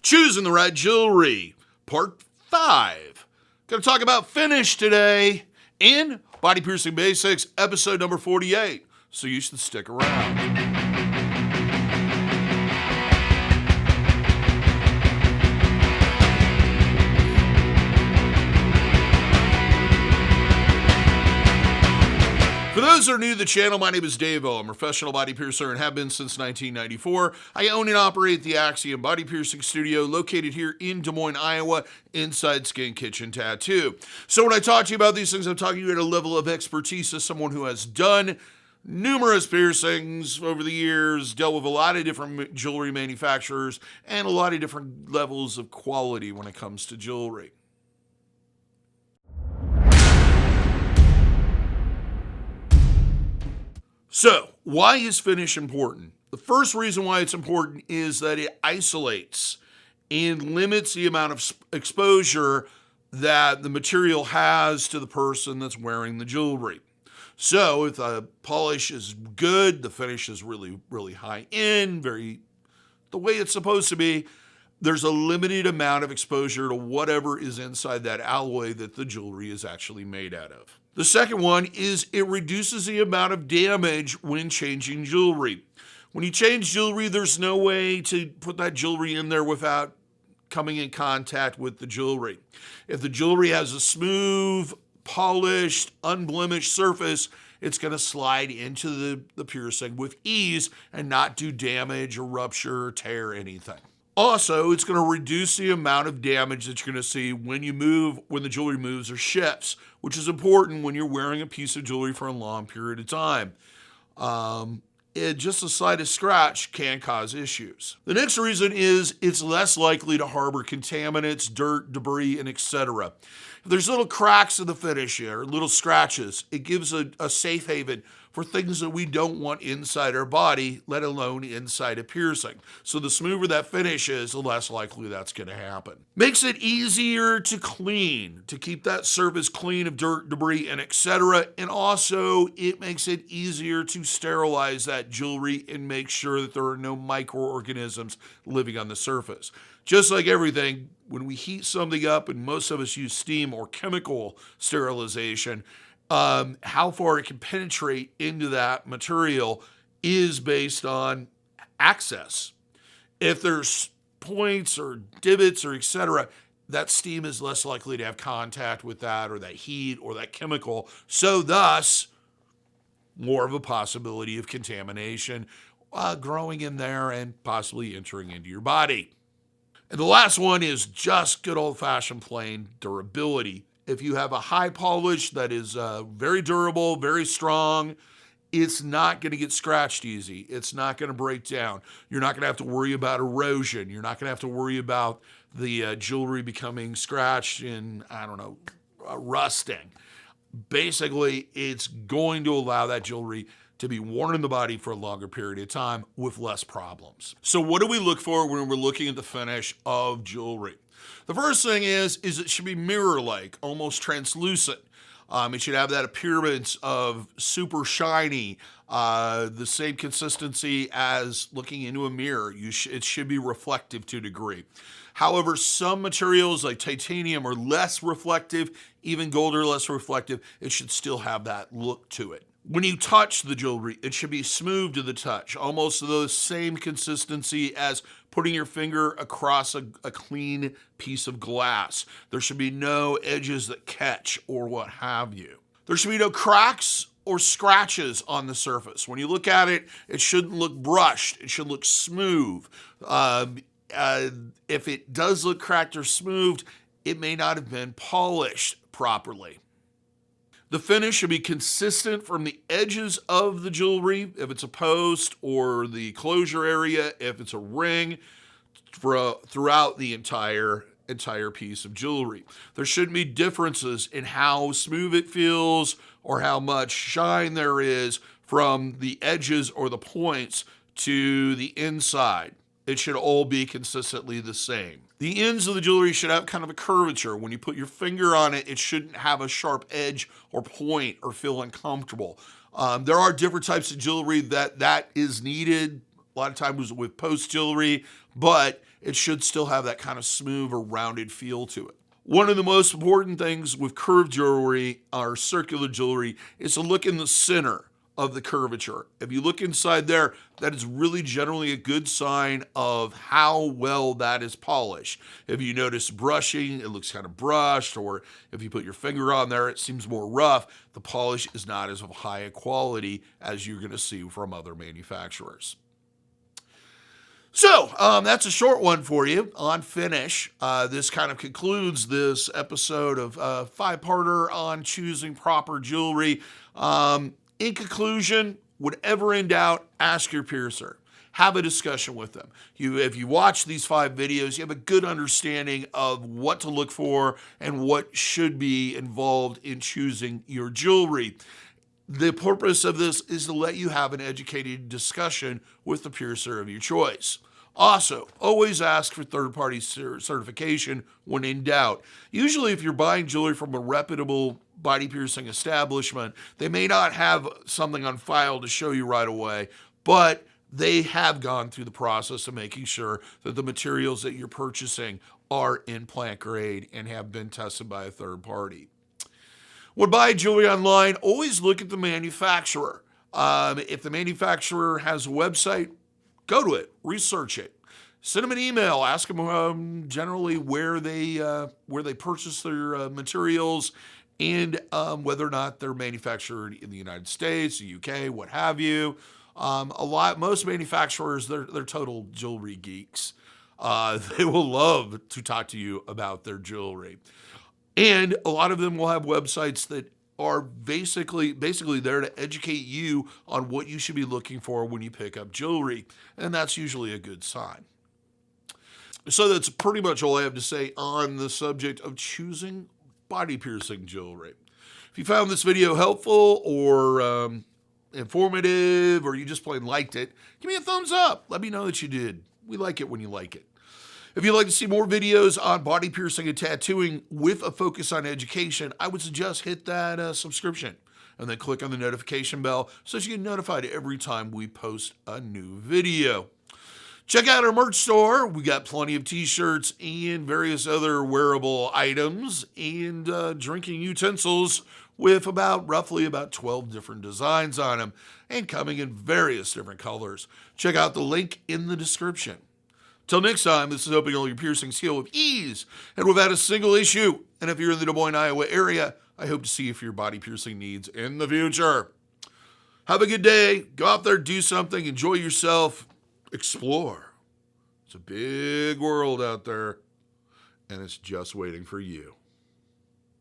Choosing the right jewelry, part 5. Going to talk about finish today in Body Piercing Basics, episode number 48. So you should stick around. For those that are new to the channel, my name is DaVo. I'm a professional body piercer and have been since 1994. I own and operate the Axiom body piercing studio located here in Des Moines, Iowa, inside Skin Kitchen Tattoo. So when I talk to you about these things, I'm talking to you at a level of expertise as someone who has done numerous piercings over the years, dealt with a lot of different jewelry manufacturers, and a lot of different levels of quality when it comes to jewelry. So, why is finish important? The first reason why it's important is that it isolates and limits the amount of exposure that the material has to the person that's wearing the jewelry. So, if the polish is good, the finish is really, really high end, the way it's supposed to be, there's a limited amount of exposure to whatever is inside that alloy that the jewelry is actually made out of. The second one is it reduces the amount of damage when changing jewelry. When you change jewelry, there's no way to put that jewelry in there without coming in contact with the jewelry. If the jewelry has a smooth, polished, unblemished surface, it's going to slide into the piercing with ease and not do damage or rupture or tear anything. Also, it's going to reduce the amount of damage that you're going to see when the jewelry moves or shifts, which is important when you're wearing a piece of jewelry for a long period of time. Just a slightest scratch can cause issues. The next reason is it's less likely to harbor contaminants, dirt, debris, and etc. If there's little cracks in the finish here, little scratches, it gives a safe haven for things that we don't want inside our body, let alone inside a piercing. So the smoother that finish is, the less likely that's going to happen. Makes it easier to clean, to keep that surface clean of dirt, debris, and etc. And also, it makes it easier to sterilize that jewelry and make sure that there are no microorganisms living on the surface. Just like everything, when we heat something up, and most of us use steam or chemical sterilization, how far it can penetrate into that material is based on access. If there's points or divots or etc., that steam is less likely to have contact with that or that heat or that chemical. So thus, more of a possibility of contamination growing in there and possibly entering into your body. And the last one is just good old-fashioned plain durability. If you have a high polish that is very durable, very strong, it's not going to get scratched easy. It's not going to break down. You're not going to have to worry about erosion. You're not going to have to worry about the jewelry becoming scratched and, rusting. Basically, it's going to allow that jewelry to be worn in the body for a longer period of time with less problems. So what do we look for when we're looking at the finish of jewelry? The first thing is it should be mirror-like, almost translucent. It should have that appearance of super shiny, the same consistency as looking into a mirror. It should be reflective to a degree. However, some materials like titanium are less reflective, even gold are less reflective. It should still have that look to it. When you touch the jewelry, it should be smooth to the touch, almost the same consistency as putting your finger across a clean piece of glass. There should be no edges that catch or what have you. There should be no cracks or scratches on the surface. When you look at it, it shouldn't look brushed. It should look smooth. If it does look cracked or smoothed, it may not have been polished properly. The finish should be consistent from the edges of the jewelry, if it's a post, or the closure area, if it's a ring, throughout the entire piece of jewelry. There shouldn't be differences in how smooth it feels or how much shine there is from the edges or the points to the inside. It should all be consistently the same. The ends of the jewelry should have kind of a curvature. When you put your finger on it, it shouldn't have a sharp edge or point or feel uncomfortable. There are different types of jewelry that is needed. a lot of times with post jewelry, but it should still have that kind of smooth or rounded feel to it. One of the most important things with curved jewelry or circular jewelry is to look in the center of the curvature. If you look inside there, that is really generally a good sign of how well that is polished. If you notice brushing, it looks kind of brushed, or if you put your finger on there, it seems more rough. The polish is not as high a quality as you're going to see from other manufacturers. So that's a short one for you on finish. This kind of concludes this episode of five-parter on choosing proper jewelry. In conclusion, whatever in doubt, ask your piercer. Have a discussion with them. If you watch these 5 videos, you have a good understanding of what to look for and what should be involved in choosing your jewelry. The purpose of this is to let you have an educated discussion with the piercer of your choice. Also, always ask for third-party certification when in doubt. Usually, if you're buying jewelry from a reputable body piercing establishment, they may not have something on file to show you right away, but they have gone through the process of making sure that the materials that you're purchasing are implant grade and have been tested by a third party. When buying jewelry online, always look at the manufacturer. If the manufacturer has a website, go to it, research it. Send them an email, ask them generally where they purchase their materials and whether or not they're manufactured in the United States, the UK, what have you. Most manufacturers, they're total jewelry geeks. They will love to talk to you about their jewelry. And a lot of them will have websites that are basically there to educate you on what you should be looking for when you pick up jewelry. And that's usually a good sign. So that's pretty much all I have to say on the subject of choosing body piercing jewelry. If you found this video helpful or informative, or you just plain liked it, give me a thumbs up. Let me know that you did. We like it when you like it. If you'd like to see more videos on body piercing and tattooing with a focus on education, I would suggest hit that subscription and then click on the notification bell so that you get notified every time we post a new video. Check out our merch store. We got plenty of t-shirts and various other wearable items and drinking utensils with roughly about 12 different designs on them and coming in various different colors. Check out the link in the description. Till next time, this is hoping all your piercings heal with ease and without a single issue. And if you're in the Des Moines, Iowa area, I hope to see you for your body piercing needs in the future. Have a good day. Go out there, do something, enjoy yourself, explore. It's a big world out there, and it's just waiting for you.